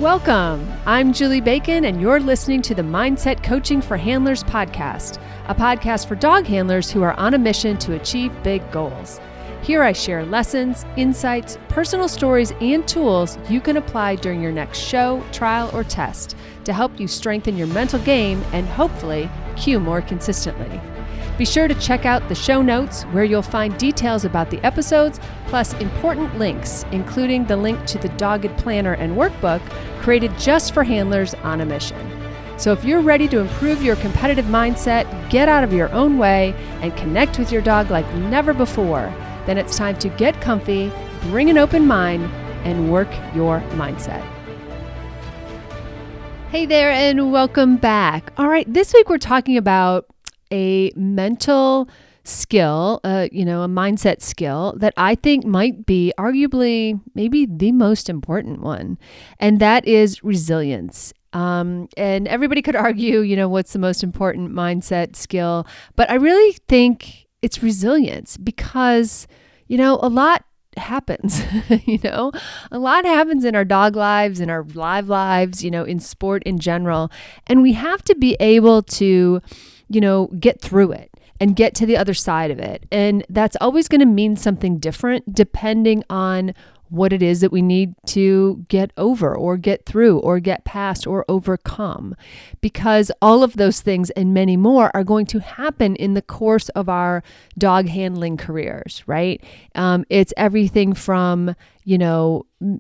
Welcome. I'm Julie Bacon, and you're listening to the Mindset Coaching for Handlers podcast, a podcast for dog handlers who are on a mission to achieve big goals. Here I share lessons, insights, personal stories, and tools you can apply during your next show, trial, or test to help you strengthen your mental game and hopefully cue more consistently. Be sure to check out the show notes where you'll find details about the episodes, plus important links, including the link to the Dogged Planner and Workbook created just for handlers on a mission. So if you're ready to improve your competitive mindset, get out of your own way, and connect with your dog like never before, then it's time to get comfy, bring an open mind, and work your mindset. Hey there, and welcome back. All right, this week we're talking about a mental skill, a mindset skill that I think might be arguably maybe the most important one, and that is resilience. And everybody could argue, what's the most important mindset skill, but I really think it's resilience because, a lot happens, a lot happens in our dog lives, in our live lives, in sport in general, and we have to be able to get through it and get to the other side of it. And that's always going to mean something different depending on what it is that we need to get over or get through or get past or overcome, because all of those things and many more are going to happen in the course of our dog handling careers, right? It's everything from,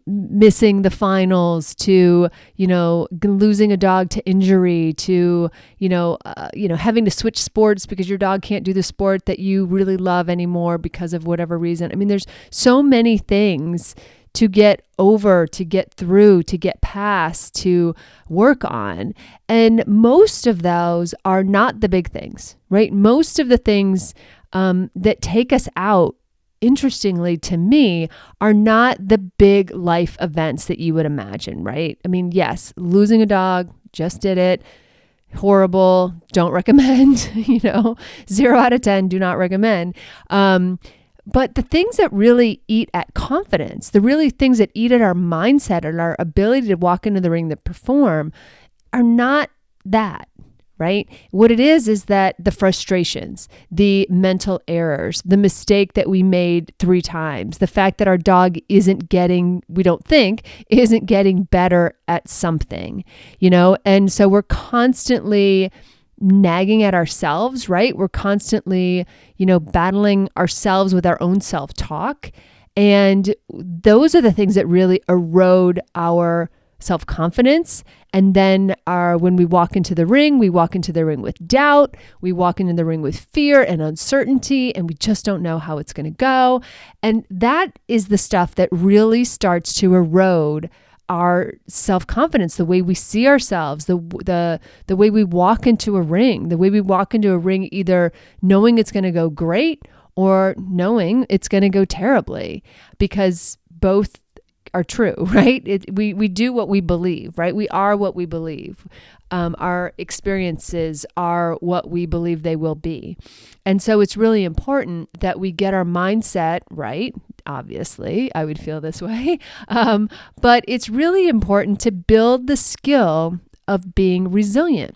missing the finals to, losing a dog to injury to, having to switch sports because your dog can't do the sport that you really love anymore because of whatever reason. I mean, there's so many things to get over, to get through, to get past, to work on. And most of those are not the big things, right? Most of the things that take us out, interestingly to me, are not the big life events that you would imagine, right? I mean, yes, losing a dog, just did it. Horrible. Don't recommend, 0 out of 10, do not recommend. But the things that really eat at confidence, the really things that eat at our mindset and our ability to walk into the ring to perform are not that. Right? What it is that the frustrations, the mental errors, the mistake that we made 3 times, the fact that our dog isn't getting better at something, and so we're constantly nagging at ourselves, right? We're constantly, battling ourselves with our own self-talk. And those are the things that really erode our self-confidence. And then when we walk into the ring with doubt, we walk into the ring with fear and uncertainty, and we just don't know how it's going to go. And that is the stuff that really starts to erode our self-confidence, the way we see ourselves, the way we walk into a ring, either knowing it's going to go great or knowing it's going to go terribly, because both are true, right? We do what we believe, right? We are what we believe. Our experiences are what we believe they will be. And so it's really important that we get our mindset right. Obviously, I would feel this way. But it's really important to build the skill of being resilient.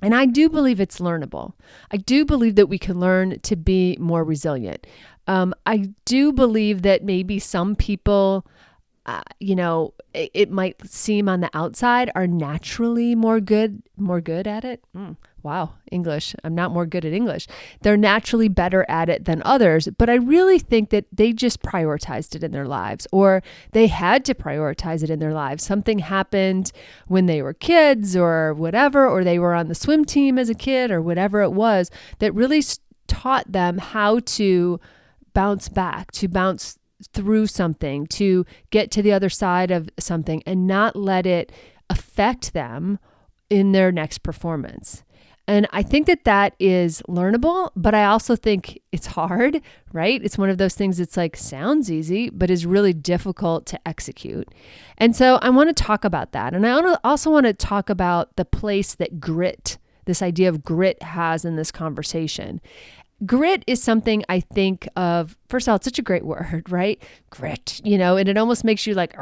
And I do believe it's learnable. I do believe that we can learn to be more resilient. I do believe that maybe some people, it might seem on the outside are naturally more good at it. Wow, English. I'm not more good at English. They're naturally better at it than others, but I really think that they just prioritized it in their lives, or they had to prioritize it in their lives. Something happened when they were kids or whatever, or they were on the swim team as a kid or whatever it was that really taught them how to bounce back, to bounce through something, to get to the other side of something and not let it affect them in their next performance. And I think that is learnable, but I also think it's hard, right? It's one of those things that's like sounds easy, but is really difficult to execute. And so I want to talk about that. And I also want to talk about the place that grit, this idea of grit, has in this conversation. grit is something I think of, first of all, it's such a great word, right? Grit, and it almost makes you like,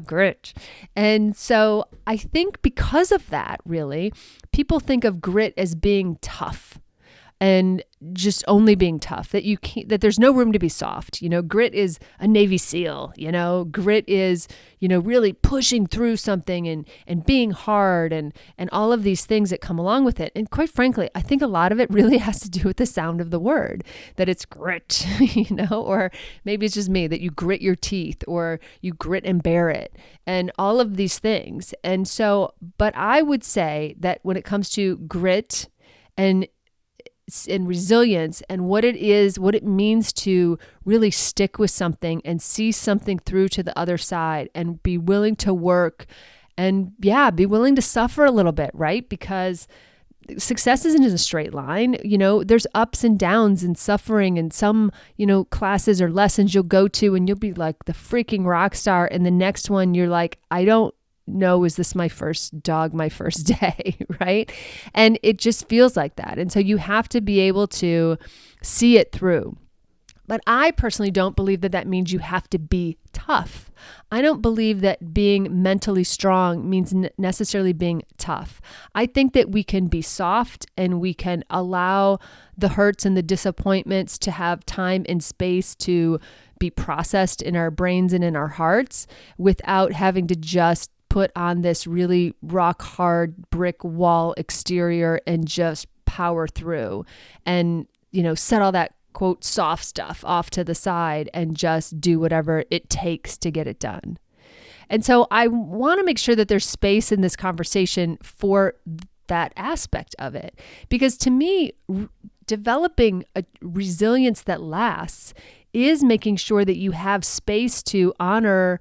grit. And so I think because of that, really, people think of grit as being tough and just only being tough, that you can't, that there's no room to be soft. Grit is a Navy SEAL, grit is, really pushing through something and being hard and all of these things that come along with it. And quite frankly, I think a lot of it really has to do with the sound of the word, that it's grit, or maybe it's just me, that you grit your teeth or you grit and bear it and all of these things. And so, but I would say that when it comes to grit and resilience and what it is, what it means to really stick with something and see something through to the other side and be willing to work and be willing to suffer a little bit, right? Because success isn't in a straight line. There's ups and downs and suffering, and some, classes or lessons you'll go to and you'll be like the freaking rock star. And the next one you're like, I don't know, is this my first dog, my first day, right? And it just feels like that. And so you have to be able to see it through. But I personally don't believe that means you have to be tough. I don't believe that being mentally strong means necessarily being tough. I think that we can be soft and we can allow the hurts and the disappointments to have time and space to be processed in our brains and in our hearts without having to just put on this really rock hard brick wall exterior and just power through and, set all that quote soft stuff off to the side and just do whatever it takes to get it done. And so I want to make sure that there's space in this conversation for that aspect of it, because to me, developing a resilience that lasts is making sure that you have space to honor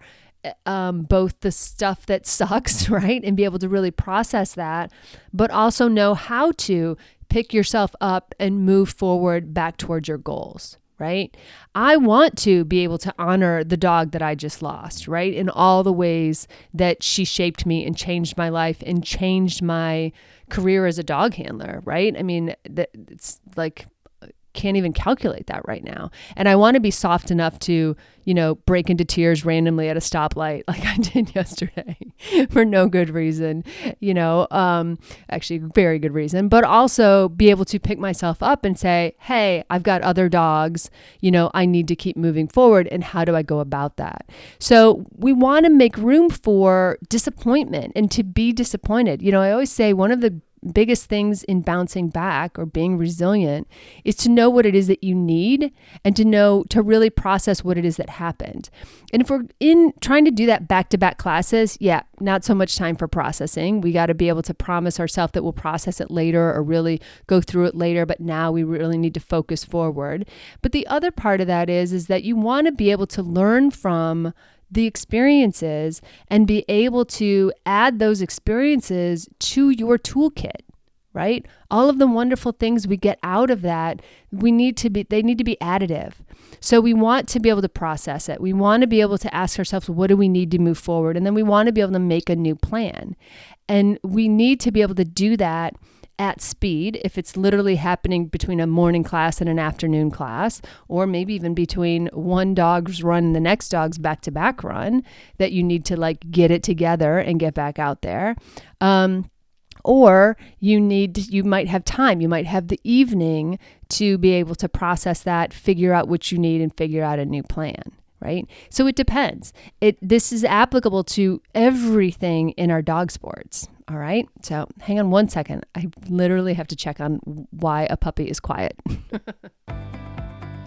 both the stuff that sucks, right? And be able to really process that, but also know how to pick yourself up and move forward back towards your goals, right? I want to be able to honor the dog that I just lost, right? In all the ways that she shaped me and changed my life and changed my career as a dog handler, right? I mean, it's like, can't even calculate that right now. And I want to be soft enough to, break into tears randomly at a stoplight like I did yesterday for no good reason, actually very good reason, but also be able to pick myself up and say, hey, I've got other dogs, I need to keep moving forward. And how do I go about that? So we want to make room for disappointment and to be disappointed. I always say one of the biggest things in bouncing back or being resilient is to know what it is that you need and to really process what it is that happened. And if we're in trying to do that back-to-back classes, not so much time for processing. We got to be able to promise ourselves that we'll process it later or really go through it later, but now we really need to focus forward. But the other part of that is that you want to be able to learn from the experiences and be able to add those experiences to your toolkit, right? All of the wonderful things we get out of that, they need to be additive. So we want to be able to process it. We want to be able to ask ourselves, what do we need to move forward? And then we want to be able to make a new plan. And we need to be able to do that at speed, if it's literally happening between a morning class and an afternoon class, or maybe even between one dog's run and the next dog's back-to-back run, that you need to get it together and get back out there. Or you might have time, you might have the evening to be able to process that, figure out what you need and figure out a new plan. Right? So it depends. This is applicable to everything in our dog sports. All right. So hang on one second. I literally have to check on why a puppy is quiet.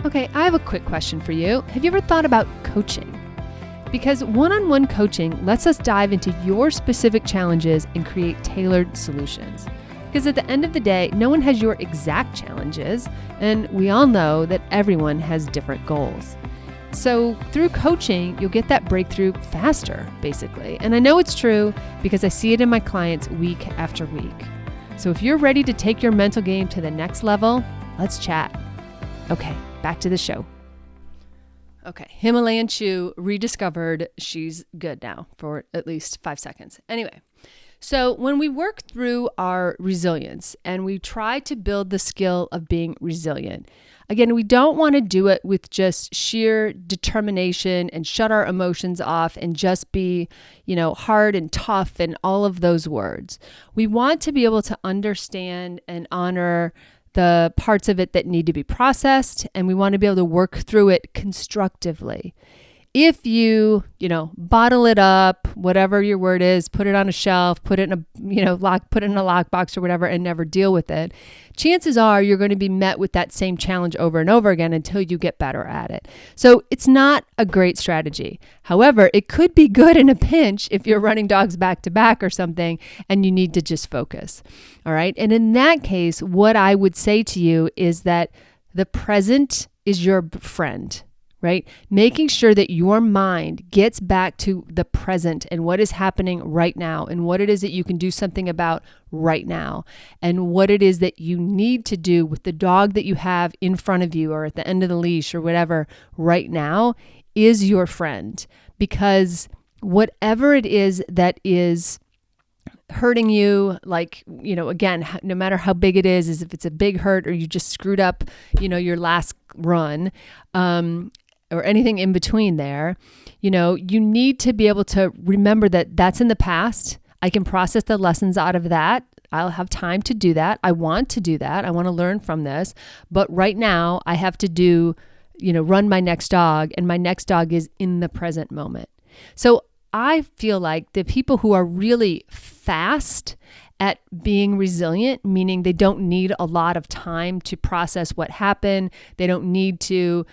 Okay. I have a quick question for you. Have you ever thought about coaching? Because one-on-one coaching lets us dive into your specific challenges and create tailored solutions. Because at the end of the day, no one has your exact challenges, and we all know that everyone has different goals. So through coaching, you'll get that breakthrough faster, basically. And I know it's true because I see it in my clients week after week. So if you're ready to take your mental game to the next level, let's chat. Okay, back to the show. Okay, Himalayan Chew rediscovered. She's good now for at least 5 seconds. Anyway, So when we work through our resilience and we try to build the skill of being resilient, again, we don't want to do it with just sheer determination and shut our emotions off and just be, hard and tough and all of those words. We want to be able to understand and honor the parts of it that need to be processed, and we want to be able to work through it constructively. If you, bottle it up, whatever your word is, put it on a shelf, put it in a, put it in a lockbox or whatever, and never deal with it, chances are you're going to be met with that same challenge over and over again until you get better at it. So it's not a great strategy. However, it could be good in a pinch if you're running dogs back to back or something and you need to just focus. All right. And in that case, what I would say to you is that the present is your friend. Right? Making sure that your mind gets back to the present and what is happening right now and what it is that you can do something about right now and what it is that you need to do with the dog that you have in front of you or at the end of the leash or whatever right now is your friend. Because whatever it is that is hurting you, again, no matter how big it is if it's a big hurt or you just screwed up, your last run, or anything in between there, you need to be able to remember that that's in the past. I can process the lessons out of that. I'll have time to do that. I want to do that. I want to learn from this. But right now I have to run my next dog, and my next dog is in the present moment. So I feel like the people who are really fast at being resilient, meaning they don't need a lot of time to process what happened. They don't need to,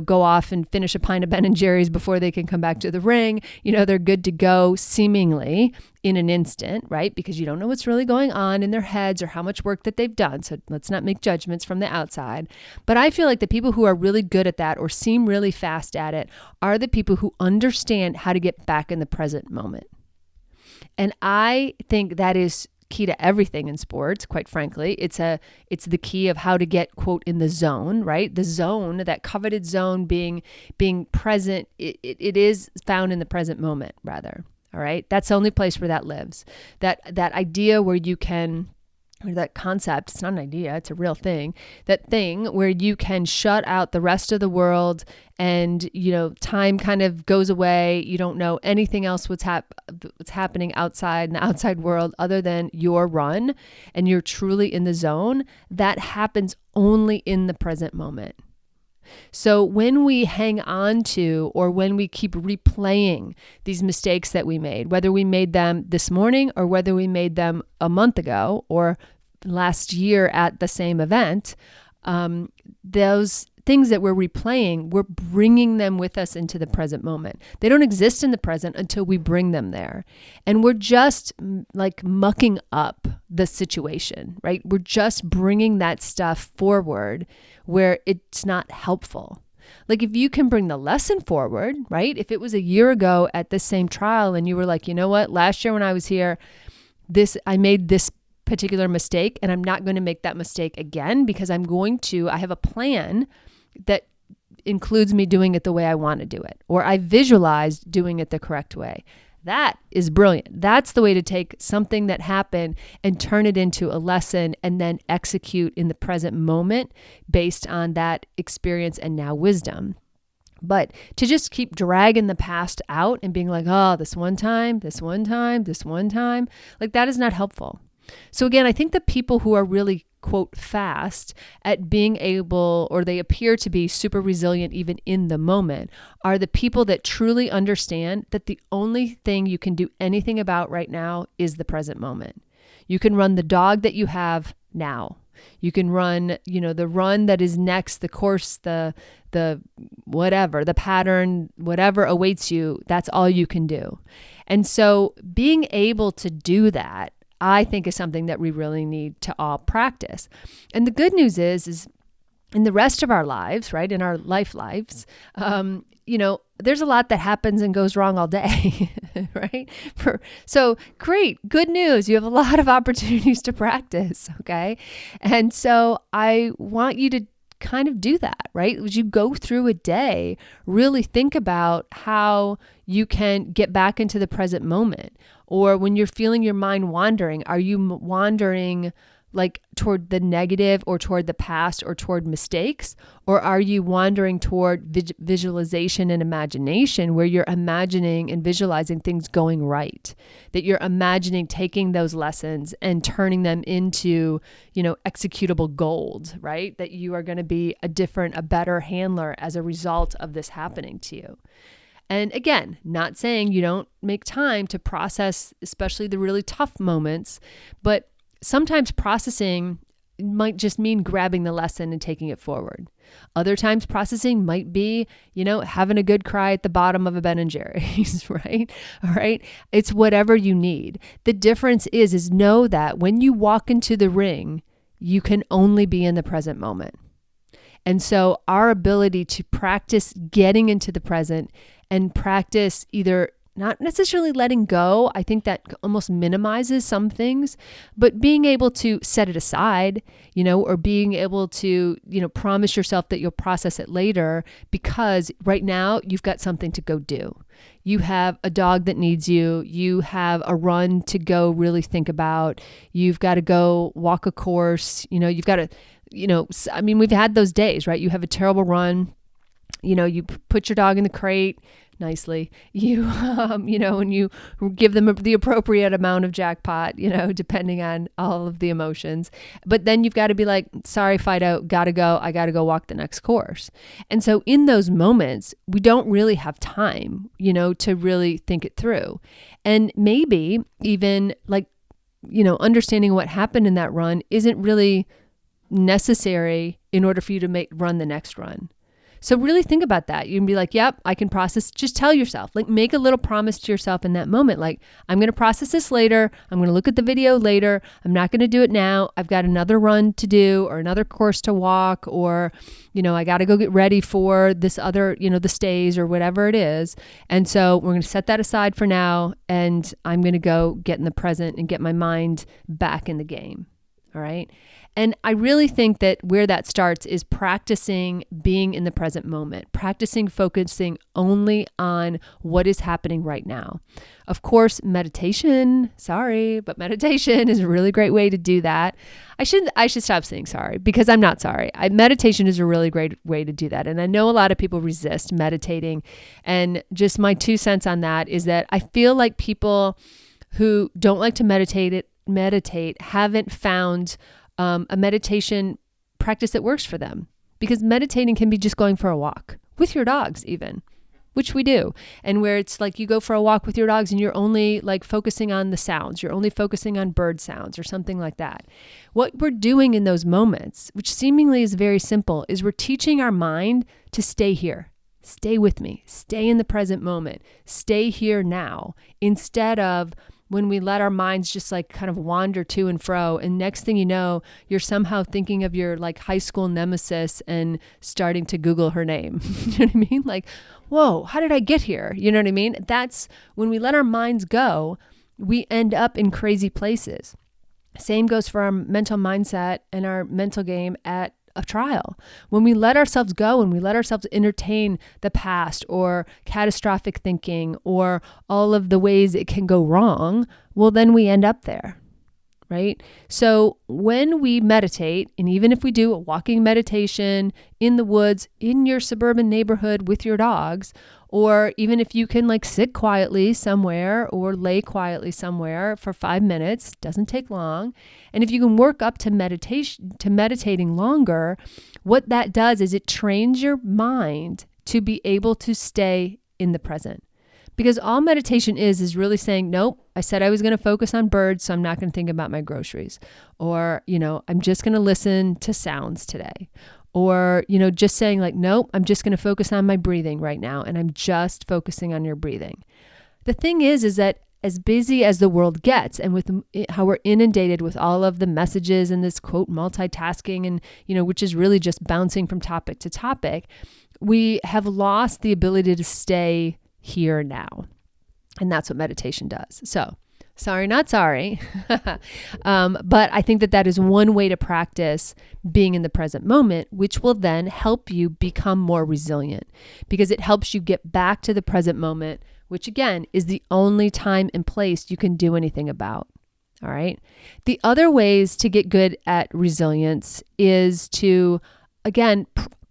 go off and finish a pint of Ben & Jerry's before they can come back to the ring. They're good to go seemingly in an instant, right? Because you don't know what's really going on in their heads or how much work that they've done. So let's not make judgments from the outside. But I feel like the people who are really good at that or seem really fast at it are the people who understand how to get back in the present moment. And I think that is key to everything in sports, quite frankly. It's the key of how to get, quote, in the zone, right? The zone, that coveted zone being present, it is found in the present moment, rather. All right. That's the only place where that lives. That idea where you can, or that concept, it's not an idea, it's a real thing, that thing where you can shut out the rest of the world and, time kind of goes away. You don't know anything else what's happening outside in the outside world other than your run, and you're truly in the zone. That happens only in the present moment. So when we hang on to, or when we keep replaying these mistakes that we made, whether we made them this morning or whether we made them a month ago or last year at the same event, those things that we're replaying, we're bringing them with us into the present moment. They don't exist in the present until we bring them there. And we're just like mucking up the situation, right? We're just bringing that stuff forward where it's not helpful. Like if you can bring the lesson forward, right? If it was a year ago at this same trial and you were like, you know what, last year when I was here, I made this particular mistake and I'm not going to make that mistake again because I have a plan that includes me doing it the way I want to do it, or I visualized doing it the correct way. That is brilliant. That's the way to take something that happened and turn it into a lesson and then execute in the present moment based on that experience and now wisdom. But to just keep dragging the past out and being like, oh, this one time, like that is not helpful. So again, I think the people who are really, quote, fast at being able, or they appear to be super resilient even in the moment, are the people that truly understand that the only thing you can do anything about right now is the present moment. You can run the dog that you have now. You can run, the run that is next, the course, the whatever, the pattern, whatever awaits you, that's all you can do. And so being able to do that, I think, is something that we really need to all practice. And the good news is in the rest of our lives, right, in our lives, there's a lot that happens and goes wrong all day, right? So great, good news. You have a lot of opportunities to practice, okay? And so I want you to kind of do that, right? As you go through a day, really think about how you can get back into the present moment. Or when you're feeling your mind wandering, are you wandering like toward the negative or toward the past or toward mistakes? Or are you wandering toward visualization and imagination, where you're imagining and visualizing things going right, that you're imagining taking those lessons and turning them into, executable gold, right? That you are going to be a better handler as a result of this happening to you. And again, not saying you don't make time to process, especially the really tough moments, but sometimes processing might just mean grabbing the lesson and taking it forward. Other times processing might be, having a good cry at the bottom of a Ben & Jerry's, right? All right. It's whatever you need. The difference is know that when you walk into the ring, you can only be in the present moment. And so our ability to practice getting into the present and practice either not necessarily letting go, I think that almost minimizes some things, but being able to set it aside, or being able to, promise yourself that you'll process it later, because right now you've got something to go do. You have a dog that needs you. You have a run to go really think about. You've got to go walk a course. You've got to, we've had those days, right? You have a terrible run. You put your dog in the crate nicely, and you give them the appropriate amount of jackpot, depending on all of the emotions. But then you've got to be like, sorry, Fido, gotta go. I gotta go walk the next course. And so in those moments, we don't really have time, to really think it through. And maybe even understanding what happened in that run isn't really necessary in order for you to run the next run. So really think about that. You can be like, yep, I can process. Just tell yourself, make a little promise to yourself in that moment. Like, I'm going to process this later. I'm going to look at the video later. I'm not going to do it now. I've got another run to do or another course to walk, or, I got to go get ready for this other, the stays or whatever it is. And so we're going to set that aside for now. And I'm going to go get in the present and get my mind back in the game. All right. And I really think that where that starts is practicing being in the present moment, practicing focusing only on what is happening right now. Of course, meditation is a really great way to do that. I should stop saying sorry, because I'm not sorry. Meditation is a really great way to do that. And I know a lot of people resist meditating. And just my 2 cents on that is that I feel like people who don't like to meditate haven't found a meditation practice that works for them, because meditating can be just going for a walk with your dogs even, which we do. And where it's like you go for a walk with your dogs and you're only focusing on the sounds, you're only focusing on bird sounds or something like that. What we're doing in those moments, which seemingly is very simple, is we're teaching our mind to stay here. Stay with me, stay in the present moment, stay here now, instead of when we let our minds just kind of wander to and fro. And next thing you know, you're somehow thinking of your high school nemesis and starting to Google her name. You know what I mean? Whoa, how did I get here? You know what I mean? That's when we let our minds go, we end up in crazy places. Same goes for our mental mindset and our mental game at a trial. When we let ourselves go and we let ourselves entertain the past or catastrophic thinking or all of the ways it can go wrong, well, then we end up there, right? So when we meditate, and even if we do a walking meditation in the woods, in your suburban neighborhood with your dogs, or even if you can sit quietly somewhere or lay quietly somewhere for 5 minutes, doesn't take long. And if you can work up to meditating longer, what that does is it trains your mind to be able to stay in the present. Because all meditation is really saying, nope, I said I was going to focus on birds, so I'm not going to think about my groceries. Or, I'm just going to listen to sounds today. Or, just saying nope, I'm just going to focus on my breathing right now. And I'm just focusing on your breathing. The thing is that as busy as the world gets, and with how we're inundated with all of the messages and this quote multitasking and, which is really just bouncing from topic to topic, we have lost the ability to stay here now. And that's what meditation does. So Sorry, not sorry. But I think that is one way to practice being in the present moment, which will then help you become more resilient because it helps you get back to the present moment, which again is the only time and place you can do anything about. All right. The other ways to get good at resilience is to, again,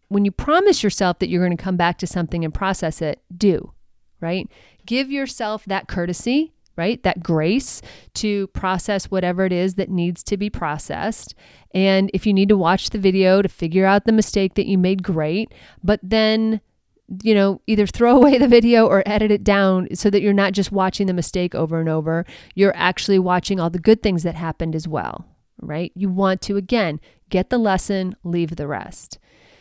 when you promise yourself that you're going to come back to something and process it, do, right? Give yourself that courtesy, right? That grace to process whatever it is that needs to be processed. And if you need to watch the video to figure out the mistake that you made, great. But then, either throw away the video or edit it down so that you're not just watching the mistake over and over. You're actually watching all the good things that happened as well, right? You want to, again, get the lesson, leave the rest.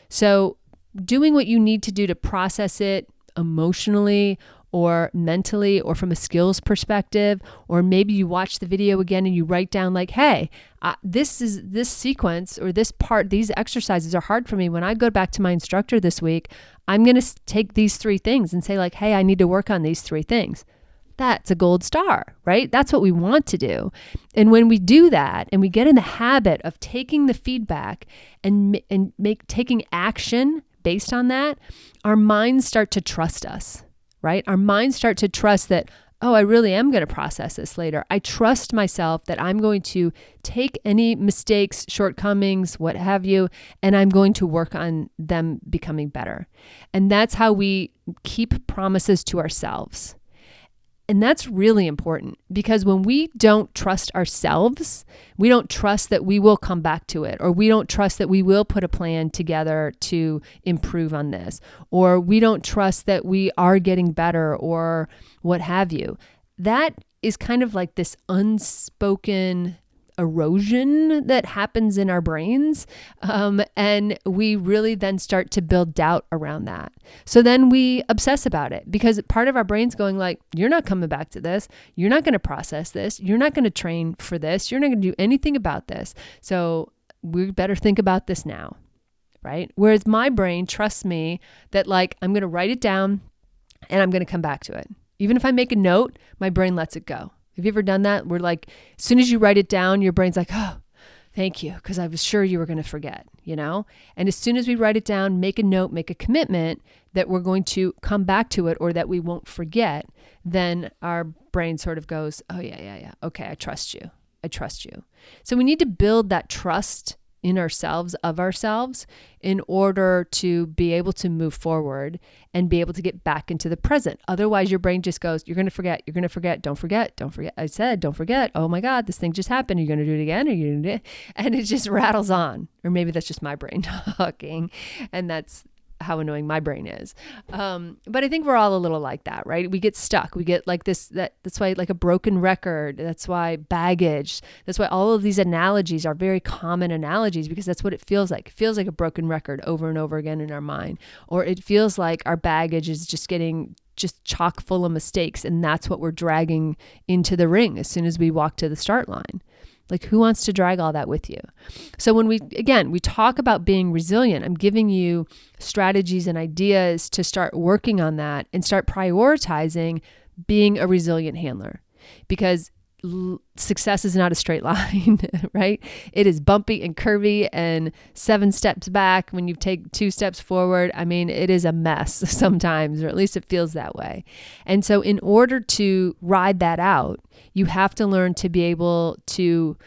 So doing what you need to do to process it emotionally or mentally or from a skills perspective, or maybe you watch the video again and you write down like, hey, this sequence or this part, these exercises are hard for me. When I go back to my instructor this week, I'm going to take these 3 things and say like, hey, I need to work on these 3 things. That's a gold star, right? That's what we want to do. And when we do that and we get in the habit of taking the feedback and taking action based on that, our minds start to trust us, right? Our minds start to trust that, oh, I really am going to process this later. I trust myself that I'm going to take any mistakes, shortcomings, what have you, and I'm going to work on them becoming better. And that's how we keep promises to ourselves. And that's really important because when we don't trust ourselves, we don't trust that we will come back to it, or we don't trust that we will put a plan together to improve on this, or we don't trust that we are getting better or what have you. That is kind of like this unspoken erosion that happens in our brains. And we really then start to build doubt around that. So then we obsess about it because part of our brain's going like, you're not coming back to this. You're not going to process this. You're not going to train for this. You're not going to do anything about this. So we better think about this now, right? Whereas my brain trusts me that like, I'm going to write it down and I'm going to come back to it. Even if I make a note, my brain lets it go. Have you ever done that? Where like, as soon as you write it down, your brain's like, oh, thank you. Because I was sure you were going to forget, And as soon as we write it down, make a note, make a commitment that we're going to come back to it or that we won't forget, then our brain sort of goes, oh yeah. Okay, I trust you. So we need to build that trust in ourselves, of ourselves, in order to be able to move forward and be able to get back into the present. Otherwise, your brain just goes, you're going to forget, don't forget. I said, don't forget. Oh my God, this thing just happened. Are you going to do it again? Are you going to do it? And it just rattles on. Or maybe that's just my brain talking. And that's how annoying my brain is. But I think we're all a little like that, right? We get stuck. We get like this, that's why like a broken record. That's why baggage. That's why all of these analogies are very common analogies because that's what it feels like. It feels like a broken record over and over again in our mind. Or it feels like our baggage is just getting just chock full of mistakes. And that's what we're dragging into the ring as soon as we walk to the start line. Like who wants to drag all that with you? So when we talk about being resilient, I'm giving you strategies and ideas to start working on that and start prioritizing being a resilient handler because success is not a straight line, right? It is bumpy and curvy and 7 steps back when you take 2 steps forward. I mean, it is a mess sometimes, or at least it feels that way. And so in order to ride that out, you have to learn to be able to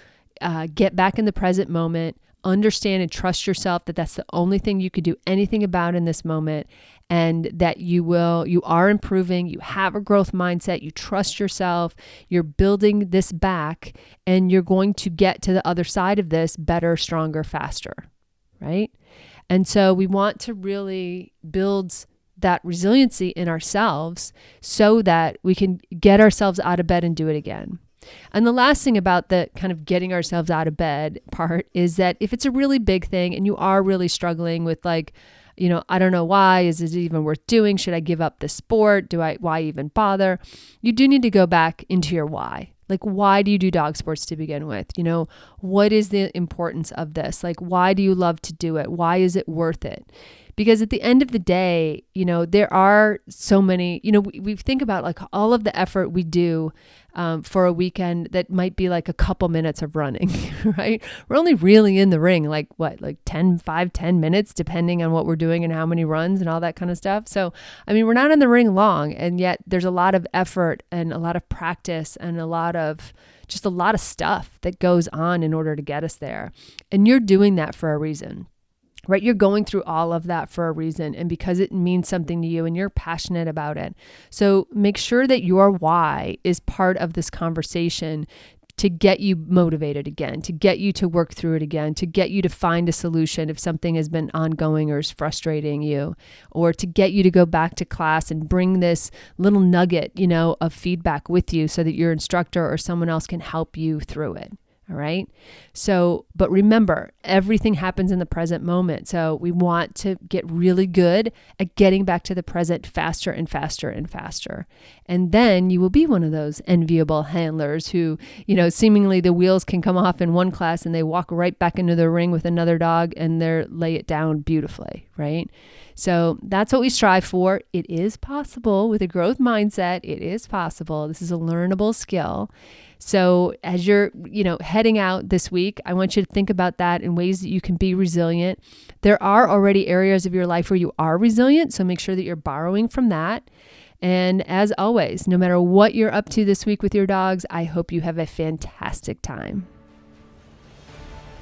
get back in the present moment, understand and trust yourself that that's the only thing you could do anything about in this moment, and that you are improving, you have a growth mindset, you trust yourself, you're building this back, and you're going to get to the other side of this better, stronger, faster, right? And so we want to really build that resiliency in ourselves so that we can get ourselves out of bed and do it again. And the last thing about the kind of getting ourselves out of bed part is that if it's a really big thing and you are really struggling with like, I don't know why, is it even worth doing? Should I give up the sport? Why even bother? You do need to go back into your why. Like, why do you do dog sports to begin with? What is the importance of this? Like, why do you love to do it? Why is it worth it? Because at the end of the day, there are so many, we think about like all of the effort we do for a weekend that might be like a couple minutes of running, right? We're only really in the ring, like 10 minutes, depending on what we're doing and how many runs and all that kind of stuff. So, we're not in the ring long, and yet there's a lot of effort and a lot of practice and a lot of stuff that goes on in order to get us there. And you're doing that for a reason. Right? You're going through all of that for a reason, and because it means something to you and you're passionate about it. So make sure that your why is part of this conversation to get you motivated again, to get you to work through it again, to get you to find a solution if something has been ongoing or is frustrating you, or to get you to go back to class and bring this little nugget, of feedback with you so that your instructor or someone else can help you through it. All right. So, but remember, everything happens in the present moment. So we want to get really good at getting back to the present faster and faster and faster. And then you will be one of those enviable handlers who, seemingly the wheels can come off in one class and they walk right back into the ring with another dog and they lay it down beautifully. Right. So that's what we strive for. It is possible with a growth mindset. It is possible. This is a learnable skill. So as you're, heading out this week, I want you to think about that in ways that you can be resilient. There are already areas of your life where you are resilient, so make sure that you're borrowing from that. And as always, no matter what you're up to this week with your dogs, I hope you have a fantastic time.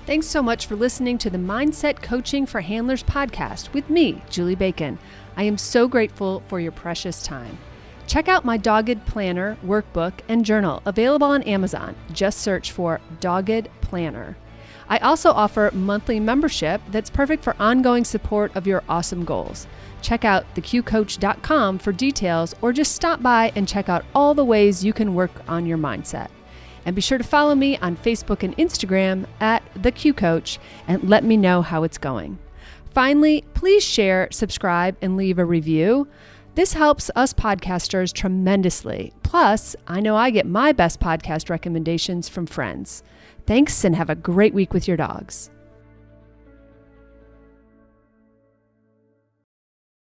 Thanks so much for listening to the Mindset Coaching for Handlers podcast with me, Julie Bacon. I am so grateful for your precious time. Check out my Dogged Planner workbook and journal available on Amazon. Just search for Dogged Planner. I also offer monthly membership that's perfect for ongoing support of your awesome goals. Check out theqcoach.com for details, or just stop by and check out all the ways you can work on your mindset. And be sure to follow me on Facebook and Instagram at theqcoach and let me know how it's going. Finally, please share, subscribe, and leave a review. This helps us podcasters tremendously. Plus, I know I get my best podcast recommendations from friends. Thanks, and have a great week with your dogs.